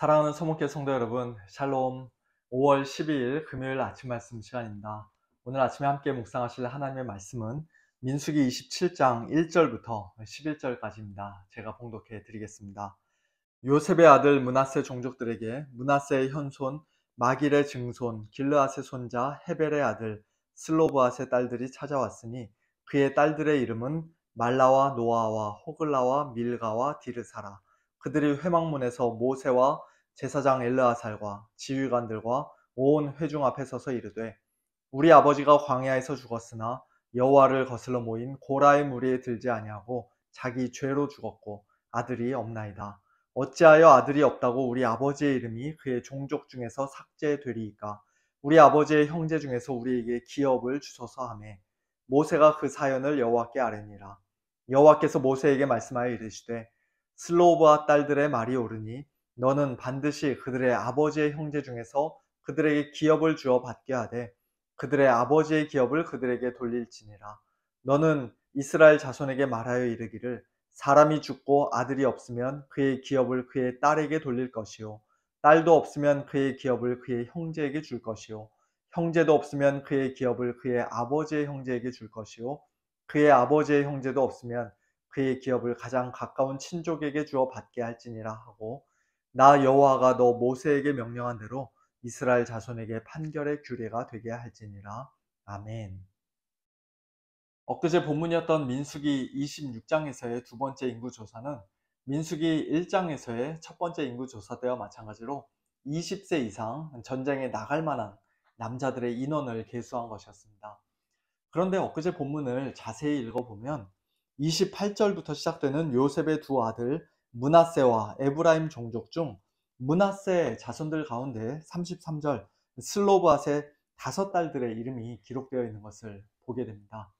사랑하는 소목교 성도 여러분, 샬롬. 5월 12일 금요일 아침 말씀 시간입니다. 오늘 아침에 함께 묵상하실 하나님의 말씀은 민수기 27장 1절부터 11절까지입니다. 제가 봉독해 드리겠습니다. 요셉의 아들 므낫세 종족들에게 므낫세의 현손 마길의 증손 길르앗의 손자 헤벨의 아들 슬로브앗의 딸들이 찾아왔으니 그의 딸들의 이름은 말라와 노아와 호글라와 밀가와 디르사라. 그들이 회막문에서 모세와 제사장 엘르아살과 지휘관들과 온 회중 앞에 서서 이르되 우리 아버지가 광야에서 죽었으나 여호와를 거슬러 모인 고라의 무리에 들지 아니하고 자기 죄로 죽었고 아들이 없나이다. 어찌하여 아들이 없다고 우리 아버지의 이름이 그의 종족 중에서 삭제되리이까? 우리 아버지의 형제 중에서 우리에게 기업을 주소서 하매 모세가 그 사연을 여호와께 아뢰니라. 여호와께서 모세에게 말씀하여 이르시되 슬로브와 딸들의 말이 옳으니 너는 반드시 그들의 아버지의 형제 중에서 그들에게 기업을 주어 받게 하되 그들의 아버지의 기업을 그들에게 돌릴지니라. 너는 이스라엘 자손에게 말하여 이르기를 사람이 죽고 아들이 없으면 그의 기업을 그의 딸에게 돌릴 것이요 딸도 없으면 그의 기업을 그의 형제에게 줄 것이요 형제도 없으면 그의 기업을 그의 아버지의 형제에게 줄 것이요 그의 아버지의 형제도 없으면 그의 기업을 가장 가까운 친족에게 주어 받게 할지니라 하고 나 여호와가 너 모세에게 명령한 대로 이스라엘 자손에게 판결의 규례가 되게 할지니라. 아멘. 엊그제 본문이었던 민수기 26장에서의 두 번째 인구조사는 민수기 1장에서의 첫 번째 인구조사 때와 마찬가지로 20세 이상 전쟁에 나갈 만한 남자들의 인원을 계수한 것이었습니다. 그런데 엊그제 본문을 자세히 읽어보면 28절부터 시작되는 요셉의 두 아들 므낫세와 에브라임 종족 중 므낫세 자손들 가운데 33절 슬로브앗의 5딸들의 이름이 기록되어 있는 것을 보게 됩니다.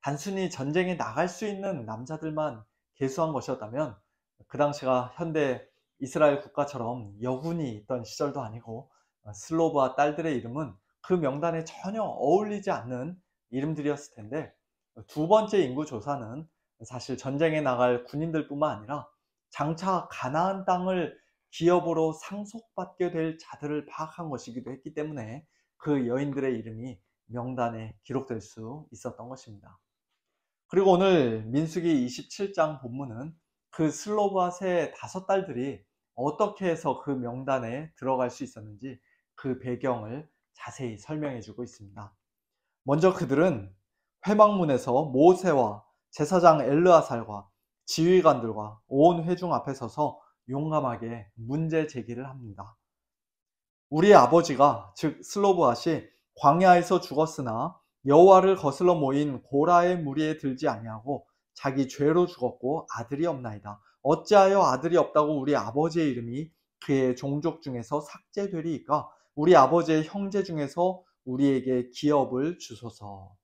단순히 전쟁에 나갈 수 있는 남자들만 계수한 것이었다면 그 당시가 현대 이스라엘 국가처럼 여군이 있던 시절도 아니고 슬로브아 딸들의 이름은 그 명단에 전혀 어울리지 않는 이름들이었을 텐데 두 번째 인구 조사는 사실 전쟁에 나갈 군인들뿐만 아니라 장차 가나안 땅을 기업으로 상속받게 될 자들을 파악한 것이기도 했기 때문에 그 여인들의 이름이 명단에 기록될 수 있었던 것입니다. 그리고 오늘 민수기 27장 본문은 그 슬로브앗의 5딸들이 어떻게 해서 그 명단에 들어갈 수 있었는지 그 배경을 자세히 설명해 주고 있습니다. 먼저 그들은 회막문에서 모세와 제사장 엘르아살과 지휘관들과 온 회중 앞에 서서 용감하게 문제 제기를 합니다. 우리 아버지가 즉 슬로브앗이 광야에서 죽었으나 여호와를 거슬러 모인 고라의 무리에 들지 아니하고 자기 죄로 죽었고 아들이 없나이다. 어찌하여 아들이 없다고 우리 아버지의 이름이 그의 종족 중에서 삭제되리이까? 우리 아버지의 형제 중에서 우리에게 기업을 주소서.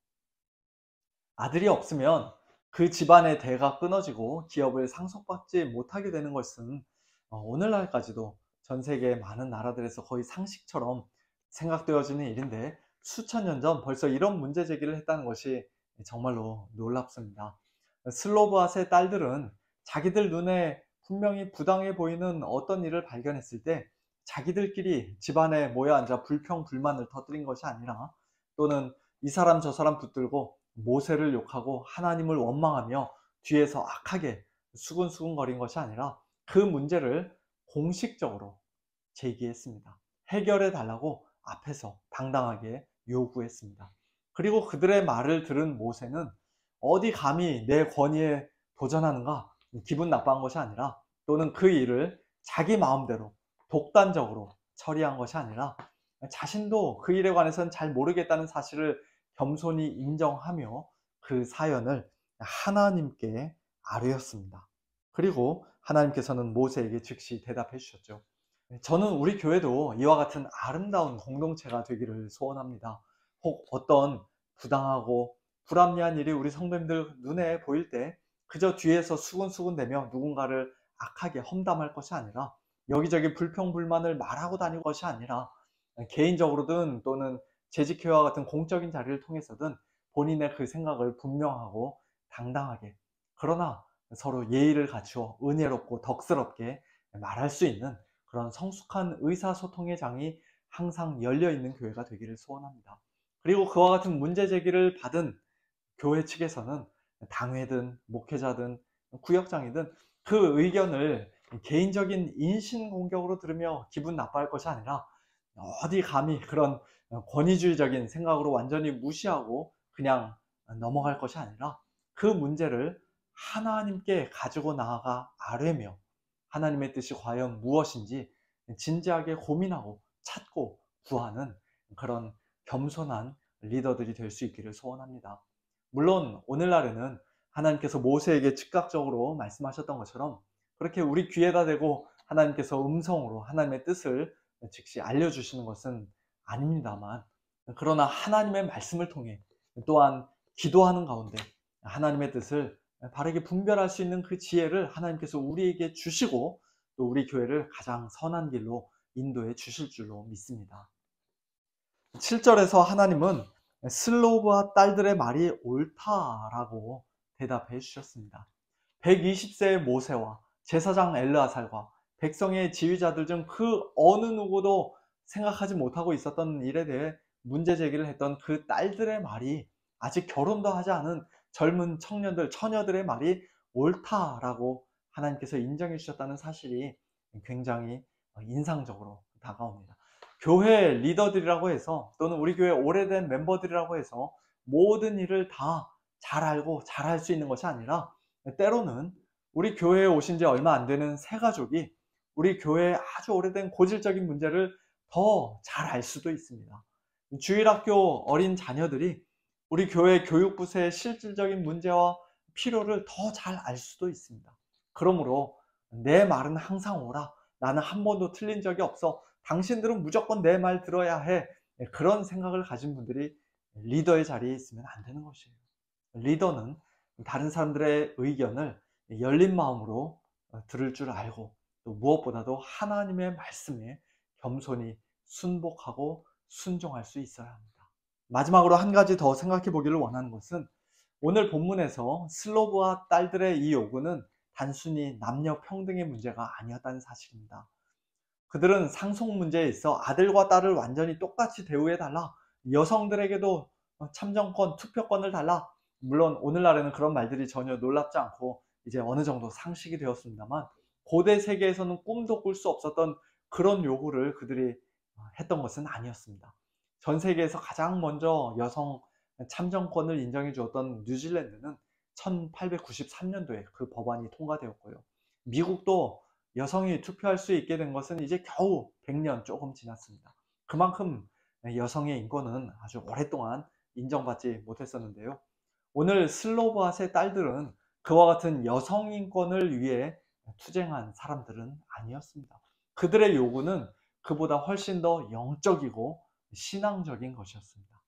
아들이 없으면 그 집안의 대가 끊어지고 기업을 상속받지 못하게 되는 것은 오늘날까지도 전 세계 많은 나라들에서 거의 상식처럼 생각되어지는 일인데 수천 년 전 벌써 이런 문제 제기를 했다는 것이 정말로 놀랍습니다. 슬로브앗의 딸들은 자기들 눈에 분명히 부당해 보이는 어떤 일을 발견했을 때 자기들끼리 집안에 모여 앉아 불평불만을 터뜨린 것이 아니라 또는 이 사람 저 사람 붙들고 모세를 욕하고 하나님을 원망하며 뒤에서 악하게 수군수군거린 것이 아니라 그 문제를 공식적으로 제기했습니다. 해결해 달라고 앞에서 당당하게 요구했습니다. 그리고 그들의 말을 들은 모세는 어디 감히 내 권위에 도전하는가 기분 나빠한 것이 아니라 또는 그 일을 자기 마음대로 독단적으로 처리한 것이 아니라 자신도 그 일에 관해서는 잘 모르겠다는 사실을 겸손히 인정하며 그 사연을 하나님께 아뢰었습니다. 그리고 하나님께서는 모세에게 즉시 대답해 주셨죠. 저는 우리 교회도 이와 같은 아름다운 공동체가 되기를 소원합니다. 혹 어떤 부당하고 불합리한 일이 우리 성도님들 눈에 보일 때 그저 뒤에서 수군수군대며 누군가를 악하게 험담할 것이 아니라 여기저기 불평불만을 말하고 다닐 것이 아니라 개인적으로든 또는 재직회와 같은 공적인 자리를 통해서든 본인의 그 생각을 분명하고 당당하게 그러나 서로 예의를 갖추어 은혜롭고 덕스럽게 말할 수 있는 그런 성숙한 의사소통의 장이 항상 열려있는 교회가 되기를 소원합니다. 그리고 그와 같은 문제 제기를 받은 교회 측에서는 당회든 목회자든 구역장이든 그 의견을 개인적인 인신공격으로 들으며 기분 나빠할 것이 아니라 어디 감히 그런 권위주의적인 생각으로 완전히 무시하고 그냥 넘어갈 것이 아니라 그 문제를 하나님께 가지고 나아가 아뢰며 하나님의 뜻이 과연 무엇인지 진지하게 고민하고 찾고 구하는 그런 겸손한 리더들이 될 수 있기를 소원합니다. 물론 오늘날에는 하나님께서 모세에게 즉각적으로 말씀하셨던 것처럼 그렇게 우리 귀에다 대고 하나님께서 음성으로 하나님의 뜻을 즉시 알려주시는 것은 아닙니다만, 그러나 하나님의 말씀을 통해 또한 기도하는 가운데 하나님의 뜻을 바르게 분별할 수 있는 그 지혜를 하나님께서 우리에게 주시고 또 우리 교회를 가장 선한 길로 인도해 주실 줄로 믿습니다. 7절에서 하나님은 슬로브와 딸들의 말이 옳다라고 대답해 주셨습니다. 120세의 모세와 제사장 엘르아살과 백성의 지휘자들 중 그 어느 누구도 생각하지 못하고 있었던 일에 대해 문제 제기를 했던 그 딸들의 말이, 아직 결혼도 하지 않은 젊은 청년들, 처녀들의 말이 옳다라고 하나님께서 인정해 주셨다는 사실이 굉장히 인상적으로 다가옵니다. 교회 리더들이라고 해서 또는 우리 교회 오래된 멤버들이라고 해서 모든 일을 다 잘 알고 잘 할 수 있는 것이 아니라 때로는 우리 교회에 오신 지 얼마 안 되는 새 가족이 우리 교회의 아주 오래된 고질적인 문제를 더 잘 알 수도 있습니다. 주일학교 어린 자녀들이 우리 교회 교육부서의 실질적인 문제와 필요를 더 잘 알 수도 있습니다. 그러므로 내 말은 항상 옳아. 나는 한 번도 틀린 적이 없어. 당신들은 무조건 내 말 들어야 해. 그런 생각을 가진 분들이 리더의 자리에 있으면 안 되는 것이에요. 리더는 다른 사람들의 의견을 열린 마음으로 들을 줄 알고 또 무엇보다도 하나님의 말씀에 겸손히 순복하고 순종할 수 있어야 합니다. 마지막으로 한 가지 더 생각해 보기를 원하는 것은 오늘 본문에서 슬로브와 딸들의 이 요구는 단순히 남녀 평등의 문제가 아니었다는 사실입니다. 그들은 상속 문제에 있어 아들과 딸을 완전히 똑같이 대우해 달라, 여성들에게도 참정권, 투표권을 달라. 물론 오늘날에는 그런 말들이 전혀 놀랍지 않고 이제 어느 정도 상식이 되었습니다만, 고대 세계에서는 꿈도 꿀 수 없었던 그런 요구를 그들이 했던 것은 아니었습니다. 전 세계에서 가장 먼저 여성 참정권을 인정해 주었던 뉴질랜드는 1893년도에 그 법안이 통과되었고요. 미국도 여성이 투표할 수 있게 된 것은 이제 겨우 100년 조금 지났습니다. 그만큼 여성의 인권은 아주 오랫동안 인정받지 못했었는데요. 오늘 슬로브아스의 딸들은 그와 같은 여성 인권을 위해 투쟁한 사람들은 아니었습니다. 그들의 요구는 그보다 훨씬 더 영적이고 신앙적인 것이었습니다.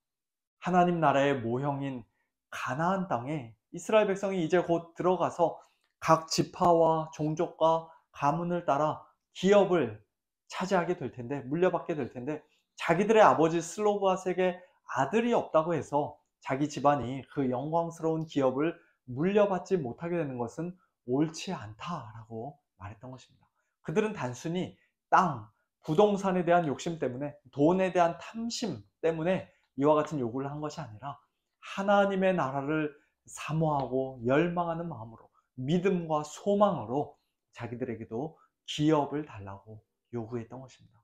하나님 나라의 모형인 가나안 땅에 이스라엘 백성이 이제 곧 들어가서 각 지파와 종족과 가문을 따라 기업을 차지하게 될 텐데, 물려받게 될 텐데, 자기들의 아버지 슬로브아스에게 아들이 없다고 해서 자기 집안이 그 영광스러운 기업을 물려받지 못하게 되는 것은 옳지 않다라고 말했던 것입니다. 그들은 단순히 땅, 부동산에 대한 욕심 때문에, 돈에 대한 탐심 때문에 이와 같은 요구를 한 것이 아니라 하나님의 나라를 사모하고 열망하는 마음으로, 믿음과 소망으로 자기들에게도 기업을 달라고 요구했던 것입니다.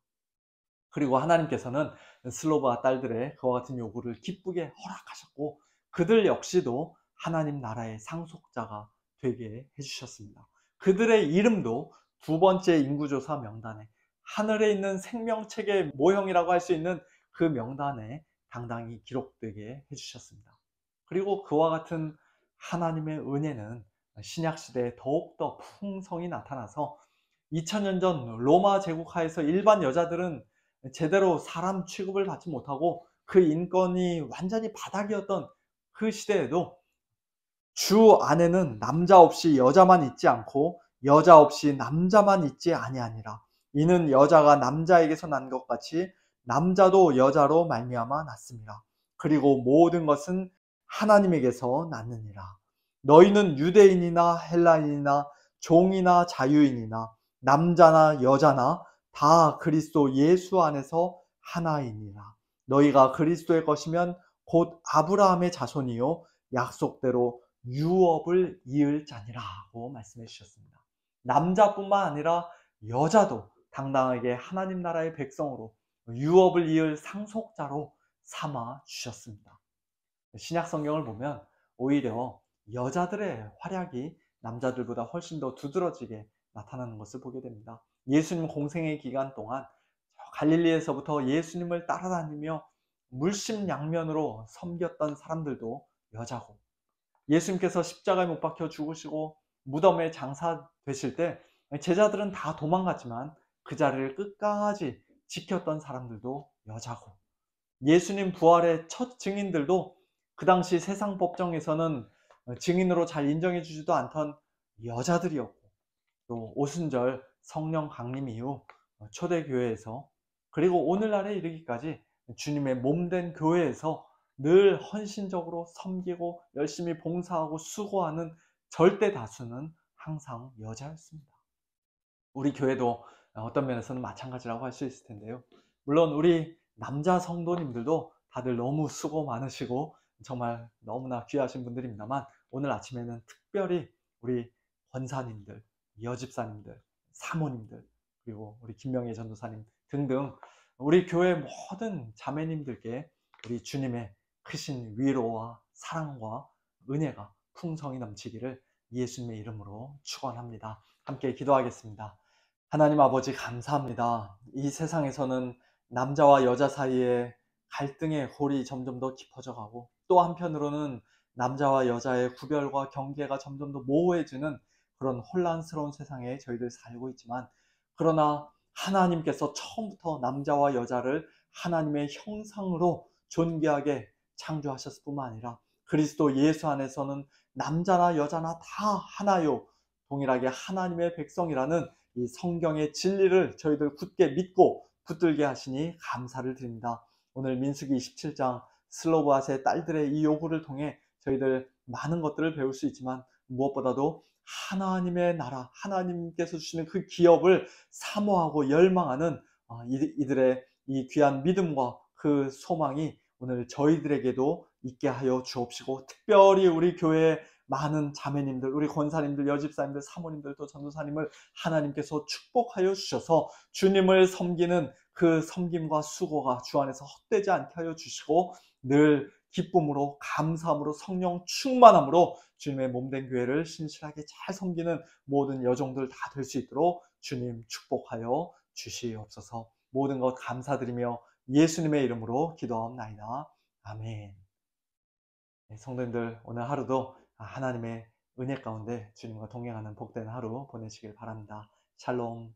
그리고 하나님께서는 슬로브아 딸들의 그와 같은 요구를 기쁘게 허락하셨고 그들 역시도 하나님 나라의 상속자가 되게 해주셨습니다. 그들의 이름도 두 번째 인구조사 명단에, 하늘에 있는 생명책의 모형이라고 할 수 있는 그 명단에 당당히 기록되게 해주셨습니다. 그리고 그와 같은 하나님의 은혜는 신약시대에 더욱더 풍성히 나타나서 2000년 전 로마 제국하에서 일반 여자들은 제대로 사람 취급을 받지 못하고 그 인권이 완전히 바닥이었던 그 시대에도 주 안에는 남자 없이 여자만 있지 않고 여자 없이 남자만 있지 아니하니라. 이는 여자가 남자에게서 난 것 같이 남자도 여자로 말미암아 났습니다. 그리고 모든 것은 하나님에게서 났느니라. 너희는 유대인이나 헬라인이나 종이나 자유인이나 남자나 여자나 다 그리스도 예수 안에서 하나이니라. 너희가 그리스도의 것이면 곧 아브라함의 자손이요 약속대로 유업을 이을 자니라고 말씀해 주셨습니다. 남자뿐만 아니라 여자도 당당하게 하나님 나라의 백성으로 유업을 이을 상속자로 삼아 주셨습니다. 신약 성경을 보면 오히려 여자들의 활약이 남자들보다 훨씬 더 두드러지게 나타나는 것을 보게 됩니다. 예수님 공생의 기간 동안 갈릴리에서부터 예수님을 따라다니며 물심양면으로 섬겼던 사람들도 여자고, 예수님께서 십자가에 못 박혀 죽으시고 무덤에 장사되실 때 제자들은 다 도망갔지만 그 자리를 끝까지 지켰던 사람들도 여자고, 예수님 부활의 첫 증인들도 그 당시 세상 법정에서는 증인으로 잘 인정해 주지도 않던 여자들이었고, 또 오순절 성령 강림 이후 초대교회에서 그리고 오늘날에 이르기까지 주님의 몸된 교회에서 늘 헌신적으로 섬기고 열심히 봉사하고 수고하는 절대 다수는 항상 여자였습니다. 우리 교회도 어떤 면에서는 마찬가지라고 할 수 있을 텐데요. 물론 우리 남자 성도님들도 다들 너무 수고 많으시고 정말 너무나 귀하신 분들입니다만, 오늘 아침에는 특별히 우리 권사님들, 여집사님들, 사모님들, 그리고 우리 김명희 전도사님 등등 우리 교회 모든 자매님들께 우리 주님의 크신 위로와 사랑과 은혜가 풍성히 넘치기를 예수님의 이름으로 축원합니다. 함께 기도하겠습니다. 하나님 아버지, 감사합니다. 이 세상에서는 남자와 여자 사이에 갈등의 골이 점점 더 깊어져 가고, 또 한편으로는 남자와 여자의 구별과 경계가 점점 더 모호해지는 그런 혼란스러운 세상에 저희들 살고 있지만, 그러나 하나님께서 처음부터 남자와 여자를 하나님의 형상으로 존귀하게 창조하셨을 뿐만 아니라 그리스도 예수 안에서는 남자나 여자나 다 하나요, 동일하게 하나님의 백성이라는 이 성경의 진리를 저희들 굳게 믿고 붙들게 하시니 감사를 드립니다. 오늘 민수기 27장 슬로브앗의 딸들의 이 요구를 통해 저희들 많은 것들을 배울 수 있지만, 무엇보다도 하나님의 나라, 하나님께서 주시는 그 기업을 사모하고 열망하는 이들의 이 귀한 믿음과 그 소망이 오늘 저희들에게도 있게 하여 주옵시고, 특별히 우리 교회의 많은 자매님들, 우리 권사님들, 여집사님들, 사모님들, 또 전도사님을 하나님께서 축복하여 주셔서 주님을 섬기는 그 섬김과 수고가 주 안에서 헛되지 않게 하여 주시고, 늘 기쁨으로 감사함으로 성령 충만함으로 주님의 몸된 교회를 신실하게 잘 섬기는 모든 여종들 다 될 수 있도록 주님 축복하여 주시옵소서. 모든 것 감사드리며 예수님의 이름으로 기도하옵나이다. 아멘. 성도님들, 오늘 하루도 하나님의 은혜 가운데 주님과 동행하는 복된 하루 보내시길 바랍니다. 샬롬.